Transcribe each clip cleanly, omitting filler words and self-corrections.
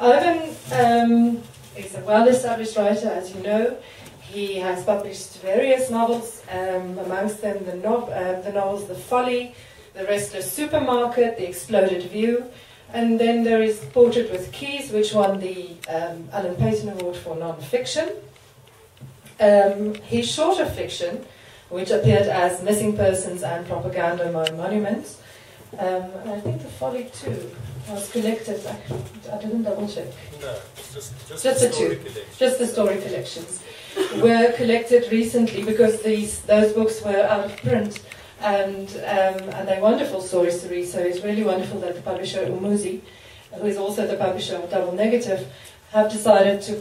Ivan is a well-established writer, as you know. He has published various novels, amongst them the novels The Folly, The Restless Supermarket, The Exploded View, and then there is Portrait with Keys, which won the Alan Paton Award for non-fiction. His shorter fiction, which appeared as Missing Persons and Propaganda Monuments, and I think The Folly too was collected. I didn't double check. No, just the two. Just the story collections were collected recently because those books were out of print, and they're wonderful stories to read. So it's really wonderful that the publisher Umuzi, who is also the publisher of Double Negative, have decided to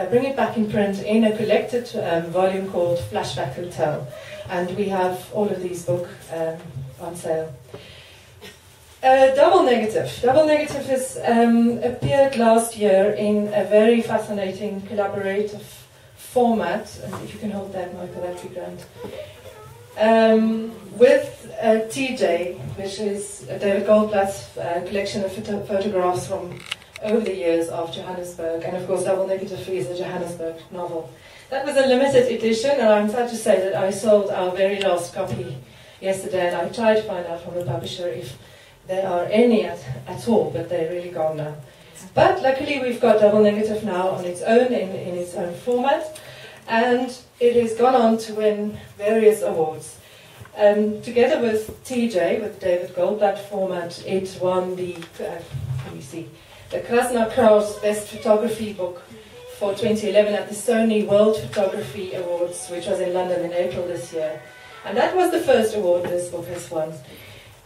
bring it back in print in a collected volume called Flashback Hotel, and we have all of these books on sale. Double Negative. Double Negative has appeared last year in a very fascinating collaborative format, and if you can hold that, Michael, that'd be grand. With TJ, which is David Goldblatt's collection of photographs from over the years of Johannesburg, and of course Double Negative is a Johannesburg novel. That was a limited edition, and I'm sad to say that I sold our very last copy yesterday, and I tried to find out from the publisher if there are any at all, but they're really gone now. But luckily we've got Double Negative now on its own, in its own format, and it has gone on to win various awards. Together with TJ, with David Goldblatt format, it won the, the Krasna Kraus Best Photography Book for 2011 at the Sony World Photography Awards, which was in London in April this year. And that was the first award this book has won.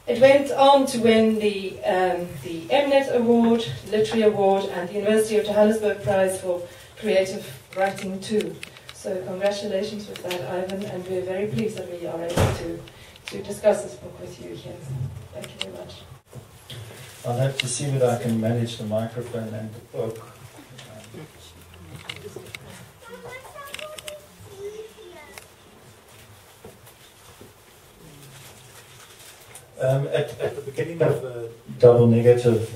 It went on to win the Mnet Award, Literary Award, and the University of Johannesburg Prize for Creative Writing too. So congratulations with that, Ivan, and we're very pleased that we are able to discuss this book with you here. Thank you very much. I'll have to see whether I can manage the microphone and the book. At the beginning of Double Negative,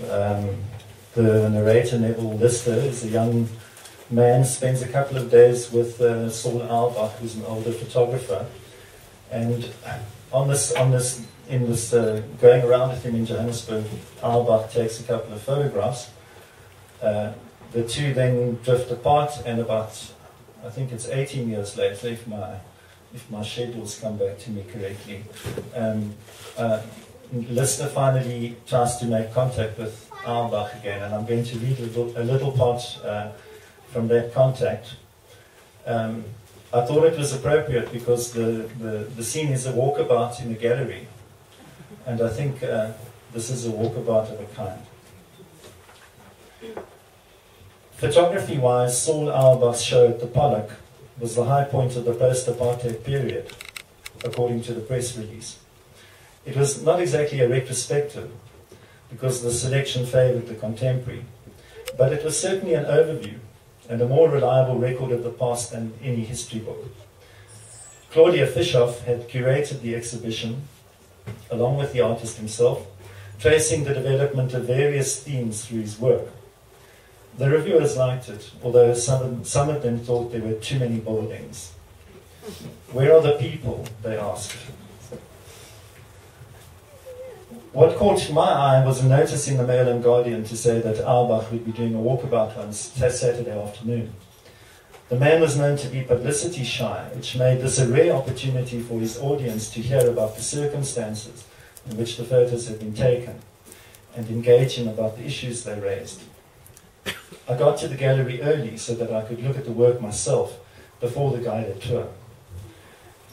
the narrator, Neville Lister, is a young man, spends a couple of days with Saul Albach, who's an older photographer, and in this going around with him in Johannesburg, Albach takes a couple of photographs. The two then drift apart, and about, I think it's 18 years later, if my schedules come back to me correctly, Lister finally tries to make contact with Albach again, and I'm going to read a little part from that contact. I thought it was appropriate because the scene is a walkabout in a gallery, and I think this is a walkabout of a kind. Photography-wise, Saul Albach's show at the Pollock was the high point of the post-apartheid period, according to the press release. It was not exactly a retrospective, because the selection favoured the contemporary, but it was certainly an overview and a more reliable record of the past than any history book. Claudia Fischoff had curated the exhibition, along with the artist himself, tracing the development of various themes through his work. The reviewers liked it, although some of them thought there were too many buildings. Where are the people, they asked. What caught my eye was a notice in the Mail and Guardian to say that Albach would be doing a walkabout on Saturday afternoon. The man was known to be publicity shy, which made this a rare opportunity for his audience to hear about the circumstances in which the photos had been taken and engage him about the issues they raised. I got to the gallery early so that I could look at the work myself before the guided tour.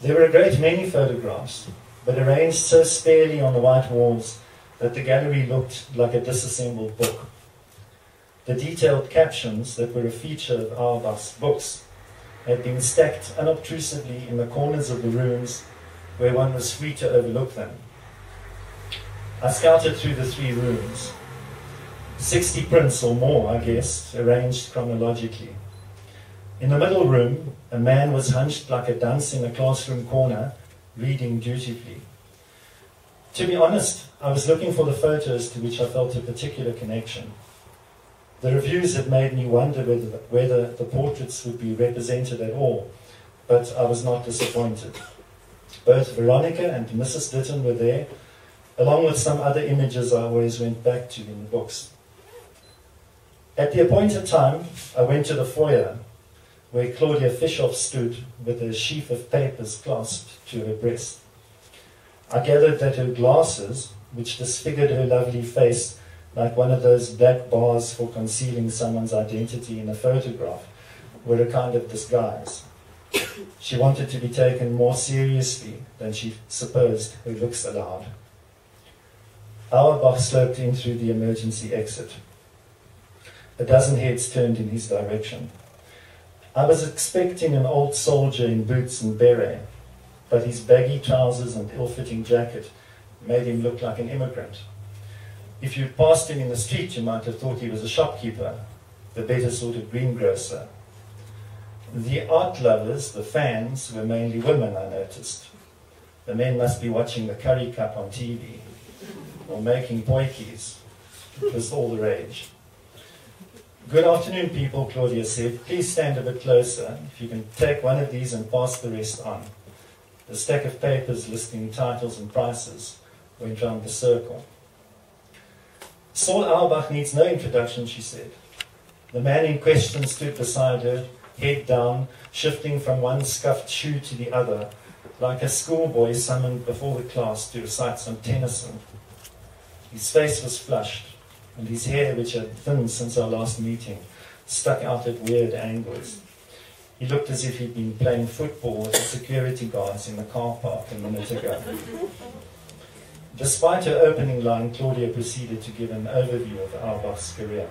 There were a great many photographs, but arranged so sparely on the white walls that the gallery looked like a disassembled book. The detailed captions that were a feature of Albach's books had been stacked unobtrusively in the corners of the rooms where one was free to overlook them. I scouted through the 3 rooms. 60 prints or more, I guess, arranged chronologically. In the middle room, a man was hunched like a dunce in a classroom corner, reading dutifully. To be honest, I was looking for the photos to which I felt a particular connection. The reviews had made me wonder whether the portraits would be represented at all, but I was not disappointed. Both Veronica and Mrs. Ditton were there, along with some other images I always went back to in the books. At the appointed time, I went to the foyer, where Claudia Fischoff stood with a sheaf of papers clasped to her breast. I gathered that her glasses, which disfigured her lovely face like one of those black bars for concealing someone's identity in a photograph, were a kind of disguise. She wanted to be taken more seriously than she supposed her looks allowed. Auerbach sloped in through the emergency exit. A dozen heads turned in his direction. I was expecting an old soldier in boots and beret, but his baggy trousers and ill-fitting jacket made him look like an immigrant. If you'd passed him in the street, you might have thought he was a shopkeeper, the better sort of greengrocer. The art lovers, the fans, were mainly women, I noticed. The men must be watching the Curry Cup on TV, or making poikies. It was all the rage. Good afternoon, people, Claudia said. Please stand a bit closer. If you can take one of these and pass the rest on. The stack of papers listing titles and prices went round the circle. Saul Auerbach needs no introduction, she said. The man in question stood beside her, head down, shifting from one scuffed shoe to the other, like a schoolboy summoned before the class to recite some Tennyson. His face was flushed, and his hair, which had thinned since our last meeting, stuck out at weird angles. He looked as if he'd been playing football with the security guards in the car park a minute ago. Despite her opening line, Claudia proceeded to give an overview of Auerbach's career.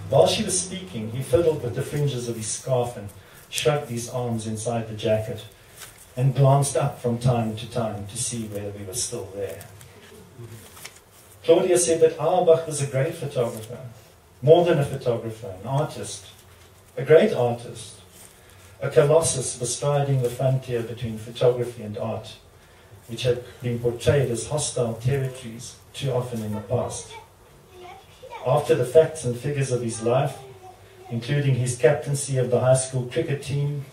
While she was speaking, he fiddled with the fringes of his scarf and shrugged his arms inside the jacket and glanced up from time to see whether we were still there. Claudia said that Auerbach was a great photographer, more than a photographer, an artist, a great artist, a colossus bestriding the frontier between photography and art, which had been portrayed as hostile territories too often in the past. After the facts and figures of his life, including his captaincy of the high school cricket team,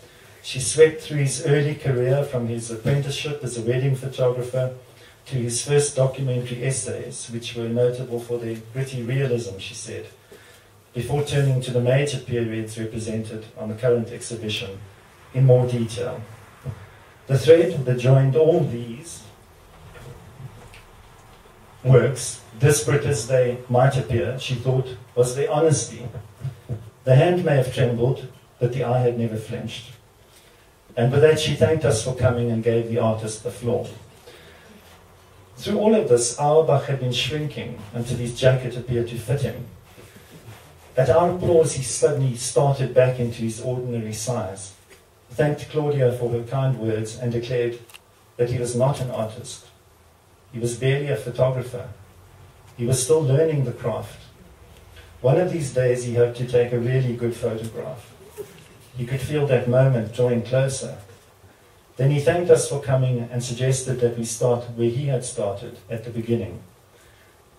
she swept through his early career from his apprenticeship as a wedding photographer to his first documentary essays, which were notable for their gritty realism, she said, before turning to the major periods represented on the current exhibition in more detail. The thread that joined all these works, disparate as they might appear, she thought, was their honesty. The hand may have trembled, but the eye had never flinched. And with that, she thanked us for coming and gave the artist the floor. Through all of this, Auerbach had been shrinking until his jacket appeared to fit him. At our applause, he suddenly started back into his ordinary size, thanked Claudia for her kind words, and declared that he was not an artist. He was barely a photographer. He was still learning the craft. One of these days, he hoped to take a really good photograph. He could feel that moment drawing closer. Then he thanked us for coming and suggested that we start where he had started, at the beginning.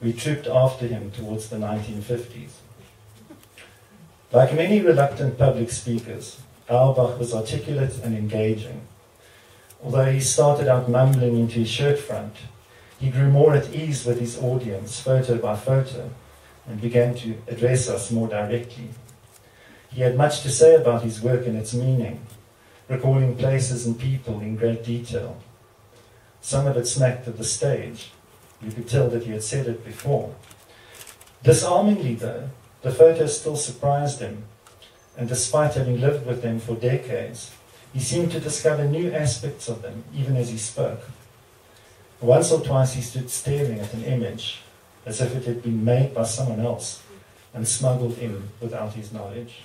We trooped after him towards the 1950s. Like many reluctant public speakers, Auerbach was articulate and engaging. Although he started out mumbling into his shirt front, he grew more at ease with his audience, photo by photo, and began to address us more directly. He had much to say about his work and its meaning, recalling places and people in great detail. Some of it smacked of the stage. You could tell that he had said it before. Disarmingly, though, the photos still surprised him, and despite having lived with them for decades, he seemed to discover new aspects of them, even as he spoke. Once or twice he stood staring at an image, as if it had been made by someone else, and smuggled in without his knowledge.